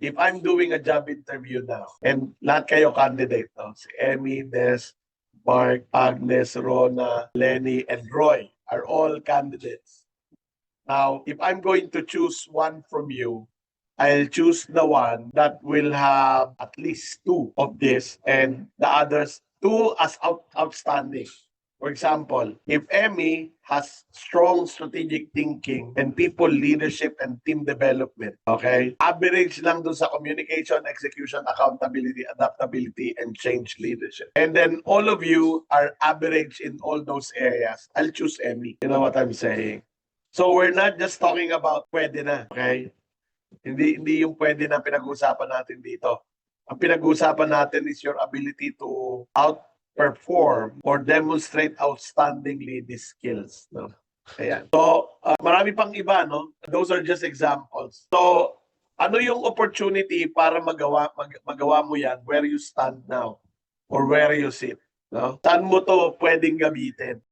if I'm doing a job interview now, and lahat kayo candidate, no? Si Emmy, Des, Mark, Agnes, Rona, Lenny, and Roy are all candidates. Now, if I'm going to choose one from you, I'll choose the one that will have at least two of this and the others two as outstanding. For example, if Emmy has strong strategic thinking and people leadership and team development, okay? Average lang dun sa communication, execution, accountability, adaptability, and change leadership. And then all of you are average in all those areas. I'll choose Emmy. You know what I'm saying? So we're not just talking about pwede na, okay? Hindi yung pwede na pinag-uusapan natin dito. Ang pinag-uusapan natin is your ability to outperform or demonstrate outstandingly these skills. No? Ayan. So, marami pang iba, no? Those are just examples. So, ano yung opportunity para magawa mo yan where you stand now or where you sit? No? Saan mo to pwedeng gamitin?